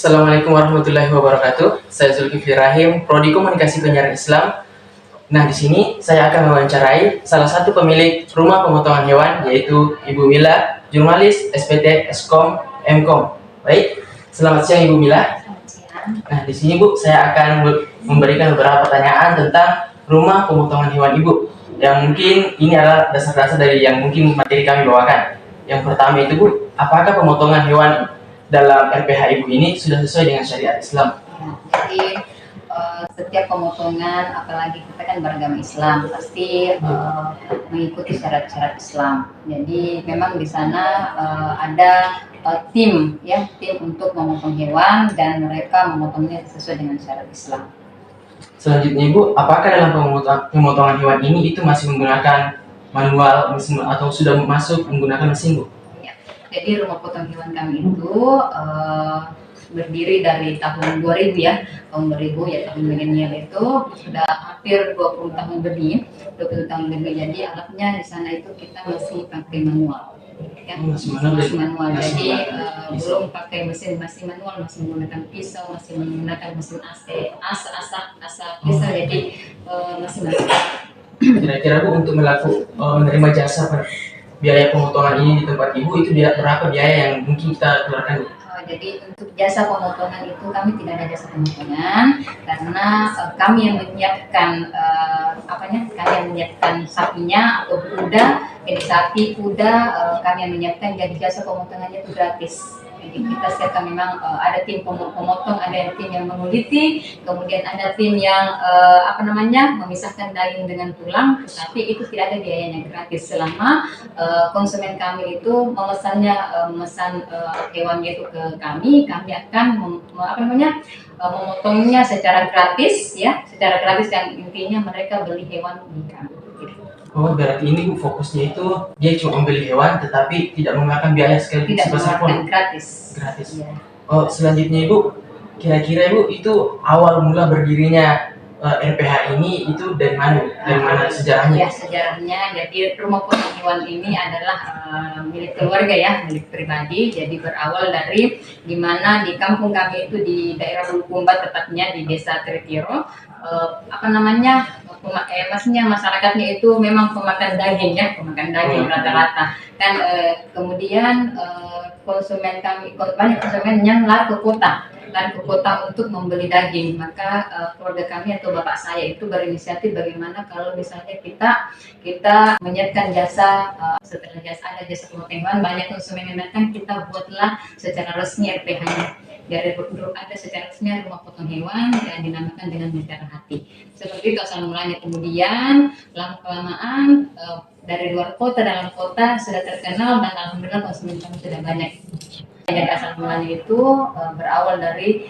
Assalamualaikum warahmatullahi wabarakatuh. Saya Zulkifli Rahim, Prodi Komunikasi Penyiaran Islam. Nah, di sini saya akan mewawancarai salah satu pemilik rumah pemotongan hewan, yaitu Ibu Mila, jurnalis SPT Eskom Mkom. Baik, selamat siang Ibu Mila. Nah, di sini Bu, saya akan memberikan beberapa pertanyaan tentang rumah pemotongan hewan Ibu. Yang mungkin ini adalah dasar-dasar dari yang mungkin materi kami bawakan. Yang pertama itu Bu, apakah pemotongan hewan dalam RPH Ibu ini sudah sesuai dengan syariat Islam? Jadi setiap pemotongan, apalagi kita kan beragama Islam, pasti mengikuti syarat-syarat Islam. Jadi memang di sana ada tim untuk memotong hewan dan mereka memotongnya sesuai dengan syarat Islam. Selanjutnya Ibu, apakah dalam pemotongan hewan ini itu masih menggunakan manual mesin atau sudah masuk menggunakan mesin Bu? Jadi rumah potong hewan kami itu berdiri dari tahun 2000 ya, tahun 2000 ya, tahun milenial itu sudah hampir 20 tahun lebih, 20 tahun lebih. Jadi alatnya di sana itu kita masih pakai manual. Ya, masih manual. Jadi belum pakai mesin, masih manual, masih menggunakan pisau, masih menggunakan mesin AC, asa pisau. Jadi masih manual. Kira-kira Bu, untuk menerima jasa biaya pemotongan ini di tempat Ibu itu berapa biaya yang mungkin kita keluarkan? Jadi untuk jasa pemotongan itu kami tidak ada jasa pemotongan karena kami yang menyiapkan kami yang menyiapkan sapinya atau kuda. Jadi sapi, kuda kami yang menyiapkan, jadi jasa pemotongannya itu gratis. Jadi kita siapkan memang ada tim pemotong, ada tim yang menguliti, kemudian ada tim yang memisahkan daging dengan tulang, tapi itu tidak ada biayanya, gratis selama konsumen kami itu memesan hewannya itu ke kami akan memotongnya secara gratis ya, secara gratis, yang intinya mereka beli hewan di kami. Oh, berarti ini Bu, fokusnya itu dia cuma membeli hewan tetapi tidak mengeluarkan biaya sekali sebesar pun. Gratis. Ya. Oh, selanjutnya Ibu, kira-kira Ibu itu awal mula berdirinya RPH ini itu dari mana? Dari mana sejarahnya? Ya, sejarahnya jadi rumah potong hewan ini adalah milik keluarga ya, milik pribadi. Jadi berawal dari dimana di kampung kami itu di daerah Bulukumba, tepatnya di Desa Tritiro. Maksudnya masyarakatnya itu memang pemakan daging ya, rata-rata kan. Kemudian konsumen kami, banyak konsumen yang lari ke kota untuk membeli daging. Maka keluarga kami atau bapak saya itu berinisiatif bagaimana kalau misalnya kita menyiapkan jasa, setelah ada jasa pemotongan, banyak konsumen yang datang, kita buatlah secara resmi RPH-nya. Dari dulu ada secara resmi rumah potong hewan dan dinamakan dengan Mutiara Hati. Seperti itu asal mulanya. Kemudian lama-kelamaan dari luar kota, dalam kota sudah terkenal dan alhamdulillah konsumen kami sudah banyak. Jadi asal mulanya itu berawal dari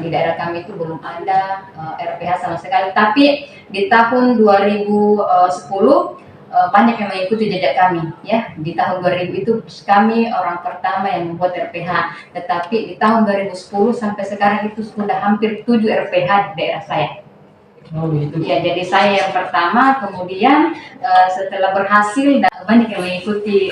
di daerah kami itu belum ada RPH sama sekali, tapi di tahun 2010 banyak yang mengikuti jejak kami ya. Di tahun 2000 itu kami orang pertama yang membuat RPH, tetapi di tahun 2010 sampai sekarang itu sudah hampir 7 RPH di daerah saya. Oh, begitu. Ya, jadi saya yang pertama, kemudian setelah berhasil dan banyak yang mengikuti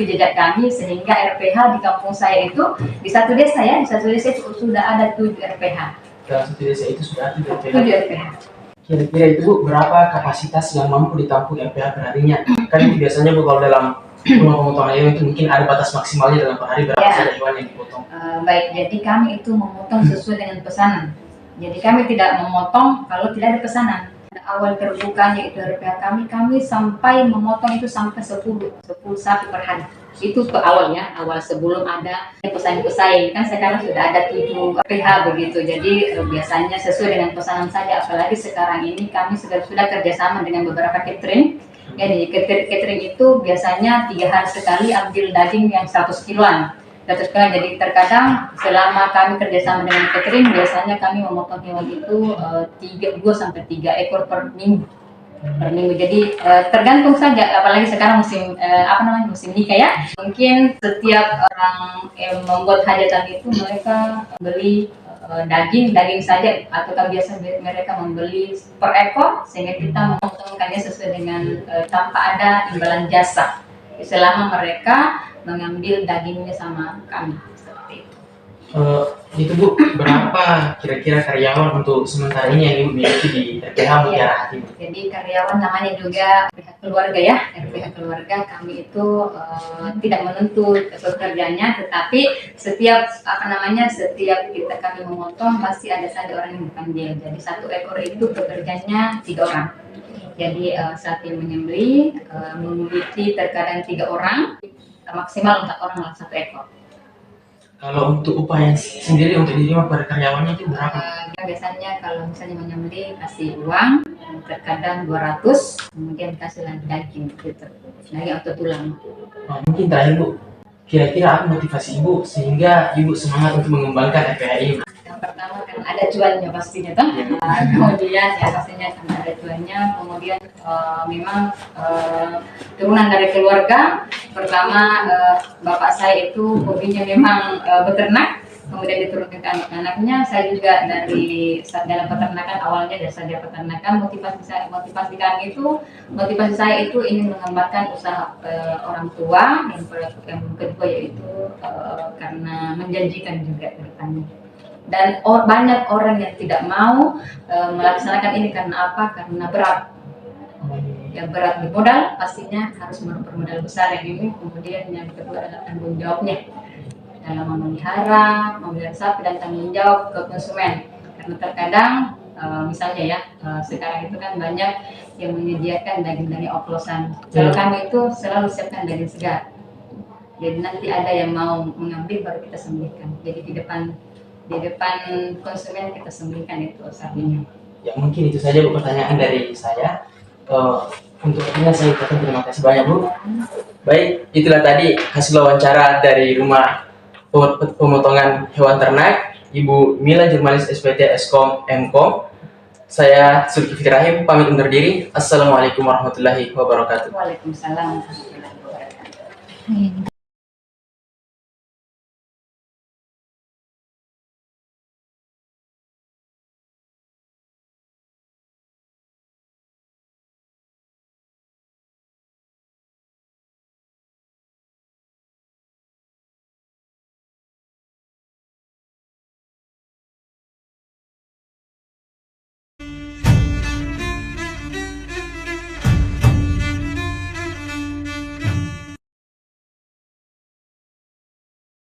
jejak kami, sehingga RPH di kampung saya itu di satu desa itu sudah ada 7 RPH. Dalam satu desa itu sudah ada 7 RPH. Kira-kira itu Bu, berapa kapasitas yang mampu ditampung RPH perharinya? Kan itu biasanya Bu, kalau dalam rumah pemotongan hewan itu mungkin ada batas maksimalnya dalam per hari berapa saja hewan yang dipotong. Baik, jadi kami itu memotong sesuai dengan pesanan. Jadi kami tidak memotong kalau tidak ada pesanan. Awal terbukanya itu RPH kami sampai memotong itu sampai 10 sapi per hari. Itu awalnya, awal sebelum ada pesaing-pesaing. Kan sekarang sudah ada 7 RPH begitu. Jadi biasanya sesuai dengan pesanan saja. Apalagi sekarang ini kami sudah kerjasama dengan beberapa catering. Jadi catering itu biasanya 3 hari sekali ambil daging yang 100 kiloan. Jadi terkadang selama kami kerjasama dengan catering, biasanya kami memotong hewan itu 2-3 ekor per minggu. Jadi tergantung saja, apalagi sekarang musim nikah ya. Mungkin setiap orang yang membuat hajatan itu mereka beli daging saja, ataukah biasa mereka membeli per ekor, sehingga kita memotongkannya sesuai dengan tanpa ada imbalan jasa selama mereka mengambil dagingnya sama kami, seperti itu. Eh, itu Bu, berapa kira-kira karyawan untuk sementara ini yang Ibu miliki di RPH Mutiara Hati? Jadi karyawan namanya juga pihak keluarga ya, dari pihak keluarga kami itu tidak menuntut pekerjaannya, tetapi setiap setiap kita kami memotong pasti ada saja orang yang dipanggil. Jadi satu ekor itu pekerjanya 3 orang. Jadi saat yang menyembelih memiliki terkadang 3 orang, maksimal 4 orang dalam satu ekor. Kalau untuk upah yang sendiri untuk diterima pada karyawannya itu berapa? Biasanya kalau misalnya menyembelih kasih uang, terkadang 200, kemudian kasih lagi daging gitu, daging atau tulang. Mungkin terakhir Bu, kira-kira apa motivasi Ibu sehingga Ibu semangat untuk mengembangkan RPH ini? Yang pertama kan ada jualnya pastinya toh. Kemudian ya pastinya kan ada jualnya. Kemudian memang turunan dari keluarga. Pertama bapak saya itu hobinya memang beternak. Kemudian diturunkan ke anak-anaknya. Saya juga dari dalam peternakan awalnya dari peternakan. Motivasi saya itu ingin mengembangkan usaha orang tua. Yang kedua yaitu karena menjanjikan juga ke depannya. Dan banyak orang yang tidak mau melaksanakan ini karena apa? Karena berat. Yang berat di modal pastinya harus bermodal besar yang ini. Kemudian yang kedua adalah tanggung jawabnya dalam memelihara sapi dan tanggung jawab ke konsumen. Karena terkadang misalnya ya sekarang itu kan banyak yang menyediakan daging oplosan. Kalau kami itu selalu siapkan daging segar. Jadi nanti ada yang mau mengambil baru kita sembelihkan. Jadi di depan konsumen kita sembelihkan itu sapinya. Ya mungkin itu saja Bu pertanyaan dari saya. Untuk ini saya ucapkan terima kasih banyak Bu. Baik, itulah tadi hasil wawancara dari rumah pemotongan hewan ternak Ibu Mila, jurnalis SPT Eskom Mkom. Saya Zulkifli Rahim pamit undur diri. Assalamualaikum warahmatullahi wabarakatuh. Waalaikumsalam warahmatullahi wabarakatuh.